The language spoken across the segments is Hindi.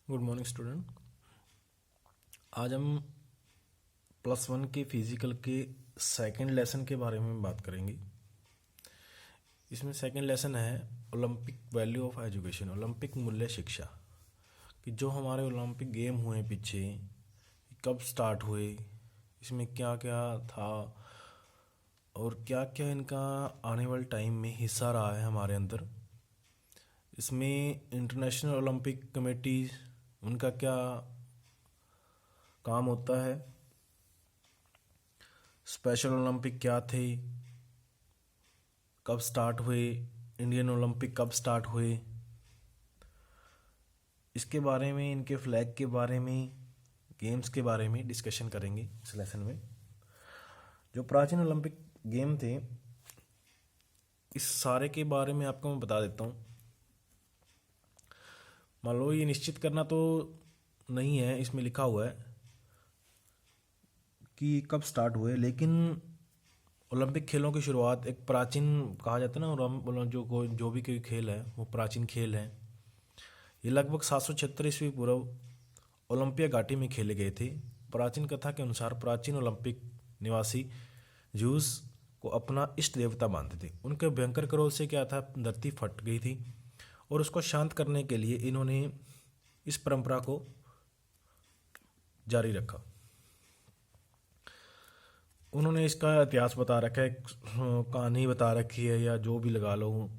Good morning student. आज हम +1 के फिजिकल के सेकंड लेसन के बारे में बात करेंगे। इसमें सेकंड लेसन है Olympic value of education, Olympic मूल्य शिक्षा। कि जो हमारे ओलंपिक गेम हुए पीछे, कब स्टार्ट हुए, इसमें क्या क्या था और क्या क्या इनका आने वाले टाइम में हिस्सा रहा है हमारे अंदर। इसमें इंटरनेशनल ओलंपिक कमेटी, उनका क्या काम होता है, स्पेशल ओलंपिक क्या थे, कब स्टार्ट हुए, इंडियन ओलंपिक कब स्टार्ट हुए, इसके बारे में, इनके फ्लैग के बारे में, गेम्स के बारे में डिस्कशन करेंगे इस लेसन में। जो प्राचीन ओलंपिक गेम थे, इस सारे के बारे में आपको मैं बता देता हूँ। मान लो ये निश्चित करना तो नहीं है, इसमें लिखा हुआ है कि कब स्टार्ट हुए, लेकिन ओलंपिक खेलों की शुरुआत एक प्राचीन कहा जाता है ना, जो भी कोई खेल है वो प्राचीन खेल है। ये लगभग 776 ईस्वी पूर्व ओलंपिया घाटी में खेले गए थे। प्राचीन कथा के अनुसार प्राचीन ओलंपिक निवासी जूस को अपना इष्ट देवता मानते थे। उनके भयंकर क्रोध से क्या था, धरती फट गई थी और उसको शांत करने के लिए इन्होंने इस परंपरा को जारी रखा। उन्होंने इसका इतिहास बता रखा है, कहानी बता रखी है, या जो भी लगा लो।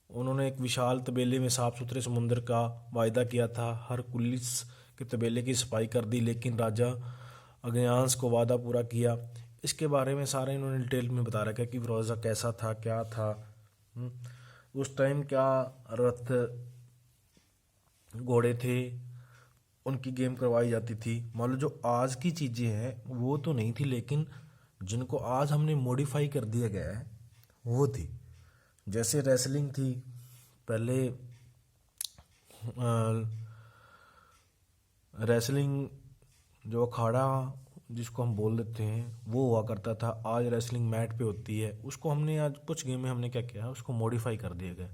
उन्होंने एक विशाल तबेले में साफ सुथरे समुद्र का वायदा किया था। हर कुलिस के तबेले की सफाई कर दी, लेकिन राजा अग्न्यास को वादा पूरा किया। इसके बारे में सारे इन्होंने डिटेल में बता रखा है कि फिरोजा कैसा था, क्या था, उस टाइम क्या रथ घोड़े थे, उनकी गेम करवाई जाती थी। मान लो जो आज की चीज़ें हैं वो तो नहीं थी, लेकिन जिनको आज हमने मॉडिफाई कर दिया गया है वो थी। जैसे रेसलिंग थी पहले, रेसलिंग जो अखाड़ा जिसको हम बोल देते हैं वो हुआ करता था, आज रेसलिंग मैट पे होती है। उसको हमने आज कुछ गेम में हमने क्या किया है, उसको मॉडिफाई कर दिया गया,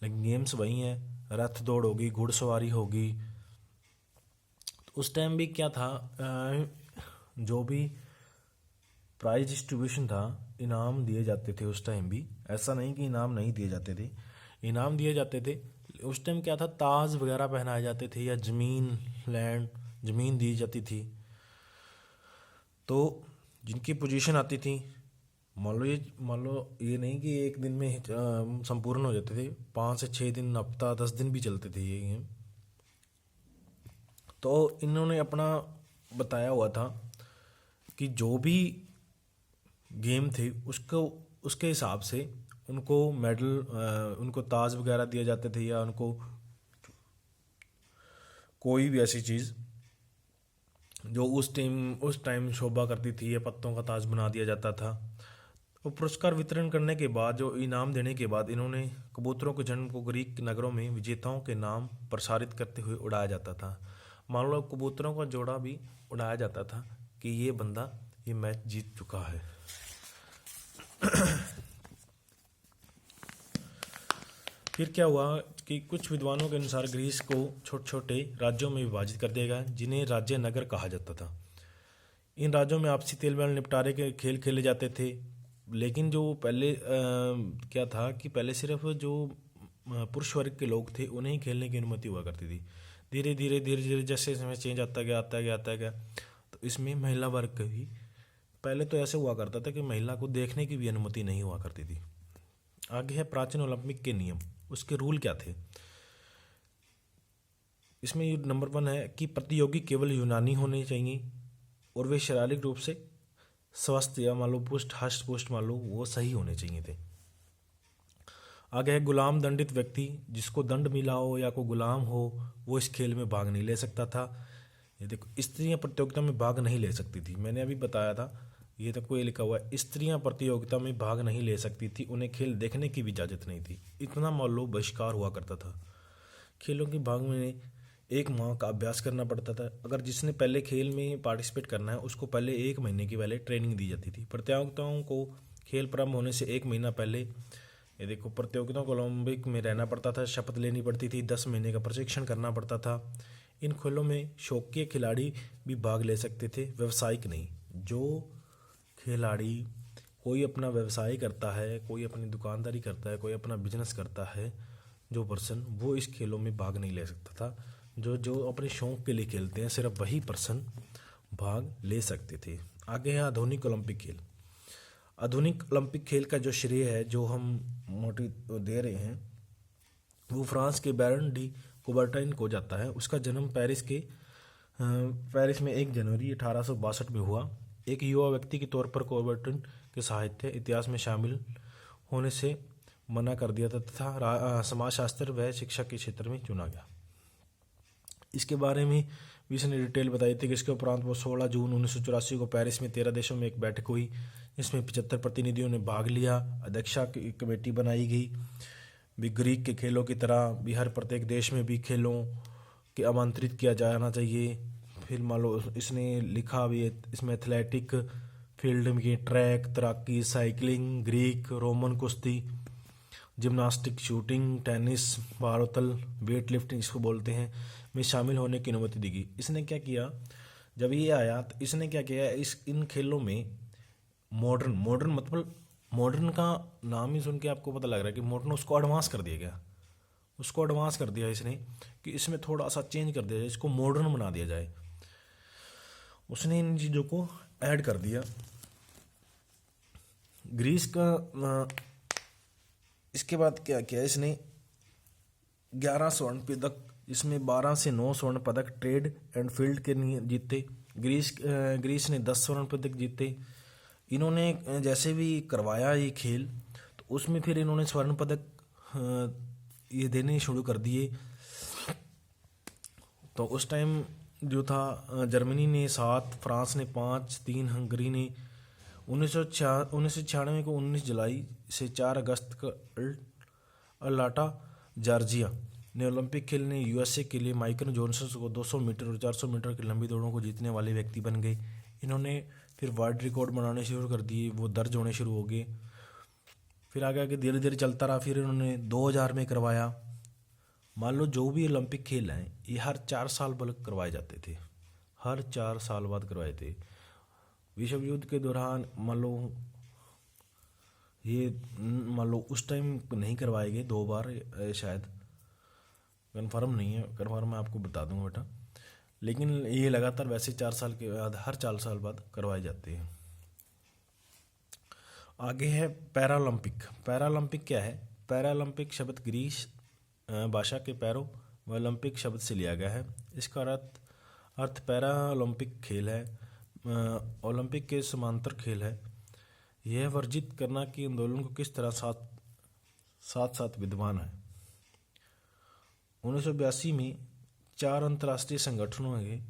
लेकिन गेम्स वही हैं। रथ दौड़ होगी, घुड़सवारी होगी। उस टाइम भी क्या था, जो भी प्राइज डिस्ट्रीब्यूशन था, इनाम दिए जाते थे उस टाइम भी। ऐसा नहीं कि इनाम नहीं दिए जाते थे, इनाम दिए जाते थे। उस टाइम क्या था, ताज वगैरह पहनाए जाते थे, या ज़मीन दी जाती थी। तो जिनकी पोजीशन आती थी, मान लो ये नहीं कि एक दिन में संपूर्ण हो जाते थे, 5 से 6 दिन, हफ्ता 10 दिन भी चलते थे ये गेम। तो इन्होंने अपना बताया हुआ था कि जो भी गेम थे उसको उसके हिसाब से उनको मेडल, उनको ताज वगैरह दिए जाते थे, या उनको कोई भी ऐसी चीज़ जो उस टाइम शोभा करती थी, या पत्तों का ताज बना दिया जाता था। और पुरस्कार वितरण करने के बाद, जो इनाम देने के बाद, इन्होंने कबूतरों के जन्म को ग्रीक नगरों में विजेताओं के नाम प्रसारित करते हुए उड़ाया जाता था। मान लो कबूतरों का जोड़ा भी उड़ाया जाता था कि ये बंदा ये मैच जीत चुका है। फिर क्या हुआ कि कुछ विद्वानों के अनुसार ग्रीस को छोटे छोटे राज्यों में विभाजित कर दिया गया, जिन्हें राज्य नगर कहा जाता था। इन राज्यों में आपसी तेलमेल निपटारे के खेल खेले जाते थे। लेकिन जो पहले क्या था कि पहले सिर्फ जो पुरुष वर्ग के लोग थे उन्हें ही खेलने की अनुमति हुआ करती थी। धीरे धीरे जैसे समय चेंज आता गया, तो इसमें महिला वर्ग भी, पहले तो ऐसे हुआ करता था कि महिला को देखने की भी अनुमति नहीं हुआ करती थी। आगे है प्राचीन ओलंपिक के नियम, उसके रूल क्या थे। इसमें नंबर 1 है कि प्रतियोगी केवल यूनानी होने चाहिए और वे शारीरिक रूप से स्वस्थ, या मान लो हष्ट पुष्ट मान लो, वो सही होने चाहिए थे। आगे है गुलाम दंडित व्यक्ति, जिसको दंड मिला हो या कोई गुलाम हो, वो इस खेल में भाग नहीं ले सकता था। ये देखो, स्त्रियां प्रतियोगिता में भाग नहीं ले सकती थी, मैंने अभी बताया था, ये तक कोई लिखा हुआ है, स्त्रियां प्रतियोगिता में भाग नहीं ले सकती थी, उन्हें खेल देखने की भी इजाज़त नहीं थी। इतना मान लो बहिष्कार हुआ करता था। खेलों के भाग में 1 माह का अभ्यास करना पड़ता था। अगर जिसने पहले खेल में पार्टिसिपेट करना है उसको पहले 1 महीने की पहले ट्रेनिंग दी जाती थी। प्रतियोगिताओं को खेल प्रारंभ होने से 1 महीना पहले, ये देखो, प्रतियोगिताओं को ओलंपिक में रहना पड़ता था, शपथ लेनी पड़ती थी, 10 महीने का प्रशिक्षण करना पड़ता था। इन खेलों में शौकिया खिलाड़ी भी भाग ले सकते थे, व्यावसायिक नहीं। जो खिलाड़ी, कोई अपना व्यवसाय करता है, कोई अपनी दुकानदारी करता है, कोई अपना बिजनेस करता है, जो पर्सन, वो इस खेलों में भाग नहीं ले सकता था। जो जो अपने शौक के लिए खेलते हैं, सिर्फ वही पर्सन भाग ले सकते थे। आगे है आधुनिक ओलंपिक खेल। आधुनिक ओलंपिक खेल का जो श्रेय है, जो हम मोटी दे रहे हैं, वो फ्रांस के बैरन डी कुबर्टाइन को जाता है। उसका जन्म पेरिस में 1 जनवरी 1862 में हुआ। एक युवा व्यक्ति के तौर पर कुबर्टाइन के साहित्य इतिहास में शामिल होने से मना कर दिया था तथा समाजशास्त्र व शिक्षा के क्षेत्र में चुना गया। इसके बारे में भी इसने डिटेल बताई थी कि इसके उपरांत वो 16 जून 1984 को पेरिस में 13 देशों में एक बैठक हुई, जिसमें 75 प्रतिनिधियों ने भाग लिया। अध्यक्षा की कमेटी बनाई गई। भी ग्रीक के खेलों की तरह भी हर प्रत्येक देश में भी खेलों के आमंत्रित किया जाना चाहिए। फिर मान लो इसने लिखा भी इसमें एथलेटिक फील्ड में ट्रैक, तैराकी, साइकिलिंग, ग्रीक, रोमन कुश्ती, जिम्नास्टिक, शूटिंग, टेनिस, भारोत्तोलन, वेट लिफ्टिंग इसको बोलते हैं, में शामिल होने की अनुमति दी गई। इसने क्या किया, जब ये आया तो इसने क्या किया, इन खेलों में मॉडर्न मतलब मॉडर्न का नाम ही सुन के आपको पता लग रहा है कि मॉडर्न, उसको एडवांस कर दिया गया। उसको एडवांस कर दिया इसने कि इसमें थोड़ा सा चेंज कर दिया जाए, इसको मॉडर्न बना दिया जाए। उसने इन चीज़ों को ऐड कर दिया। ग्रीस का इसके बाद क्या किया इसने, 11 स्वर्ण पदक, इसमें 12 से 9 स्वर्ण पदक ट्रेड एंड फील्ड के लिए जीते। ग्रीस ने 10 स्वर्ण पदक जीते। इन्होंने जैसे भी करवाया ये खेल, तो उसमें फिर इन्होंने स्वर्ण पदक ये देने शुरू कर दिए। तो उस टाइम जो था, जर्मनी ने 7, फ्रांस ने 5, 3 हंगरी ने। 1996 को 19 जुलाई से 4 अगस्त का अटलांटा जॉर्जिया ने ओलंपिक खेल ने यूएसए के लिए माइकल जॉनसन को 200 मीटर और 400 मीटर की लंबी दौड़ों को जीतने वाले व्यक्ति बन गए। इन्होंने फिर वर्ल्ड रिकॉर्ड बनाने शुरू कर दिए, वो दर्ज होने शुरू हो गए। फिर आगे आगे धीरे धीरे चलता रहा। फिर इन्होंने 2000 में करवाया। मान लो जो भी ओलंपिक खेल हैं, ये हर 4 साल बल्कि करवाए जाते थे, हर 4 साल बाद करवाए थे। विश्व युद्ध के दौरान मान लो उस टाइम नहीं करवाए गए, 2 बार शायद, कन्फर्म नहीं है, कन्फर्म मैं आपको बता दूंगा बेटा। लेकिन ये लगातार वैसे 4 साल के बाद, हर 4 साल बाद करवाए जाते हैं। आगे है पैरालंपिक। पैरालंपिक क्या है? पैरालंपिक शब्द ग्रीस भाषा के पैरो व ओलंपिक शब्द से लिया गया है। इसका अर्थ पैरालंपिक खेल है, ओलंपिक के समांतर खेल है। यह वर्जित करना कि आंदोलन को किस तरह साथ विद्वान है। 1982 में 4 अंतर्राष्ट्रीय संगठनों ने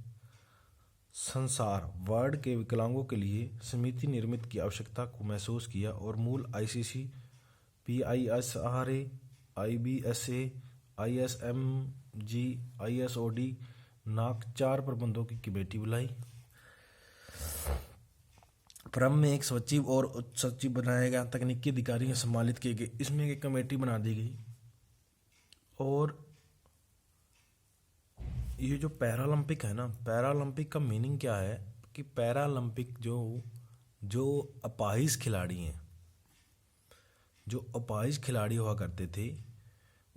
संसार वर्ल्ड के विकलांगों के लिए समिति निर्मित की आवश्यकता को महसूस किया और मूल ICC, PISRA, IBSA, ISMG, ISOD नाक 4 प्रबंधों की कमेटी बुलाई। क्रम में एक सचिव और उप सचिव बनाया गया, तकनीकी अधिकारी सम्मानित किए गए। इसमें एक कमेटी बना दी गई। और ये जो पैरालंपिक है ना, पैरालंपिक का मीनिंग क्या है कि पैरालंपिक जो अपाहिज खिलाड़ी हैं, जो अपाहिज खिलाड़ी हुआ करते थे,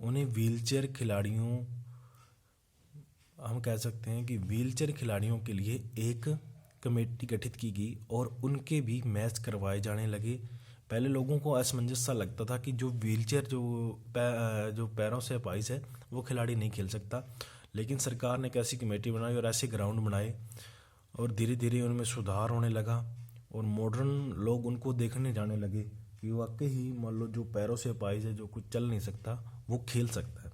उन्हें व्हीलचेयर खिलाड़ियों, हम कह सकते हैं कि व्हीलचेयर खिलाड़ियों के लिए एक कमेटी गठित की गई और उनके भी मैच करवाए जाने लगे। पहले लोगों को असमंजस सा लगता था कि जो व्हीलचेयर जो पैरों से अपाहिज है वो खिलाड़ी नहीं खेल सकता, लेकिन सरकार ने एक ऐसी कमेटी बनाई और ऐसे ग्राउंड बनाए और धीरे धीरे उनमें सुधार होने लगा और मॉडर्न लोग उनको देखने जाने लगे कि वाकई ही मान लो जो पैरों से अपाहिज है, जो कुछ चल नहीं सकता, वो खेल सकता है।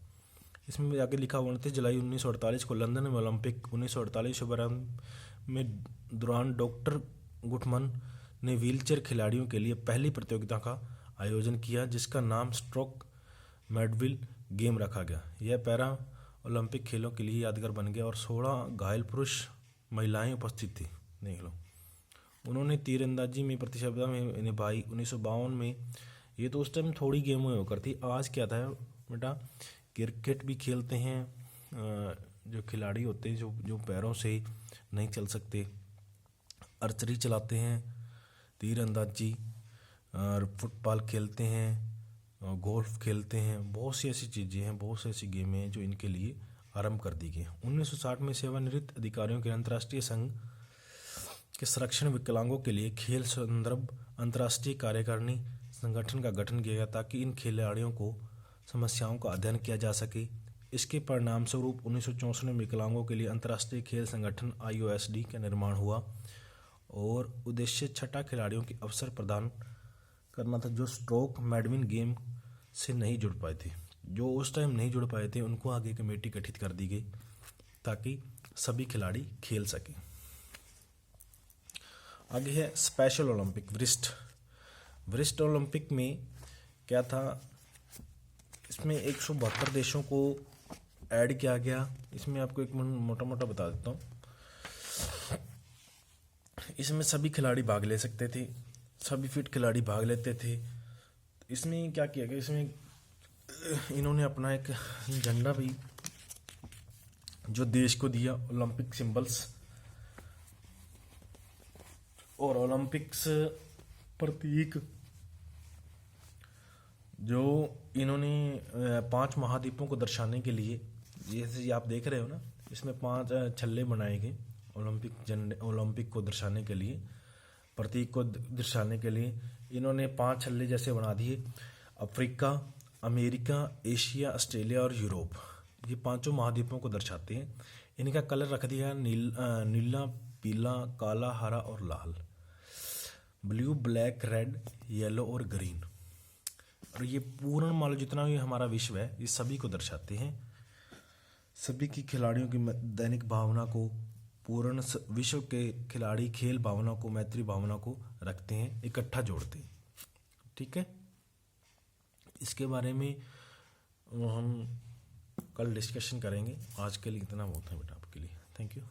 इसमें आगे लिखा 29 जुलाई 1948 को लंदन में ओलंपिक 1948 शुभारंभ में दौरान डॉक्टर गुटमन ने व्हीलचेयर खिलाड़ियों के लिए पहली प्रतियोगिता का आयोजन किया, जिसका नाम स्ट्रोक मेडविल गेम रखा गया। यह पैरा ओलंपिक खेलों के लिए यादगार बन गया और 16 घायल पुरुष महिलाएं उपस्थित थी। देख लो, उन्होंने तीरंदाजी में प्रतिस्पर्धा में निभाई 1952 में। ये तो उस टाइम थोड़ी गेम होकर थी। आज क्या था बेटा, क्रिकेट भी खेलते हैं, जो खिलाड़ी होते हैं जो जो पैरों से नहीं चल सकते, आर्चरी चलाते हैं, तीर अंदाजी और फुटबॉल खेलते हैं, और गोल्फ खेलते हैं, बहुत सी ऐसी चीज़ें हैं, बहुत सी ऐसी गेमें हैं जो इनके लिए आरंभ कर दी गई। 1960 में सेवानिवृत्त अधिकारियों के अंतर्राष्ट्रीय संघ के संरक्षण विकलांगों के लिए खेल संदर्भ अंतर्राष्ट्रीय कार्यकारिणी संगठन का गठन किया गया ताकि इन खिलाड़ियों को समस्याओं का अध्ययन किया जा सके। इसके परिणाम स्वरूप 1964 में विकलांगों के लिए अंतर्राष्ट्रीय खेल संगठन IOSD का निर्माण हुआ और उद्देश्य छठा खिलाड़ियों के अवसर प्रदान करना था जो स्ट्रोक मैडमिन गेम से नहीं जुड़ पाए थे। जो उस टाइम नहीं जुड़ पाए थे उनको आगे कमेटी गठित कर दी गई ताकि सभी खिलाड़ी खेल सकें। आगे है स्पेशल ओलंपिक वरिष्ठ ओलंपिक में क्या था, इसमें 172 देशों को ऐड किया गया। इसमें आपको एक मोटा मोटा बता देता हूँ। इसमें सभी खिलाड़ी भाग ले सकते थे, सभी फिट खिलाड़ी भाग लेते थे। इसमें क्या किया गया, इसमें इन्होंने अपना एक झंडा भी जो देश को दिया, ओलंपिक सिंबल्स और ओलंपिक्स प्रतीक जो इन्होंने 5 महाद्वीपों को दर्शाने के लिए, जैसे आप देख रहे हो ना, इसमें 5 छल्ले बनाए गए ओलंपिक को दर्शाने के लिए, प्रतीक को दर्शाने के लिए इन्होंने 5 छल्ले जैसे बना दिए। अफ्रीका, अमेरिका, एशिया, ऑस्ट्रेलिया और यूरोप, ये 5 महाद्वीपों को दर्शाते हैं। इनका कलर रख दिया नीला, पीला, काला, हरा और लाल, ब्लू, ब्लैक, रेड, येलो और ग्रीन। और ये पूर्ण मान लो जितना भी हमारा विश्व है ये सभी को दर्शाते हैं। सभी की खिलाड़ियों की दैनिक भावना को, पूर्ण विश्व के खिलाड़ी खेल भावना को, मैत्री भावना को रखते हैं, इकट्ठा जोड़ते हैं। ठीक है, इसके बारे में हम कल डिस्कशन करेंगे। आज के लिए इतना बहुत है बेटा आपके लिए। Thank you.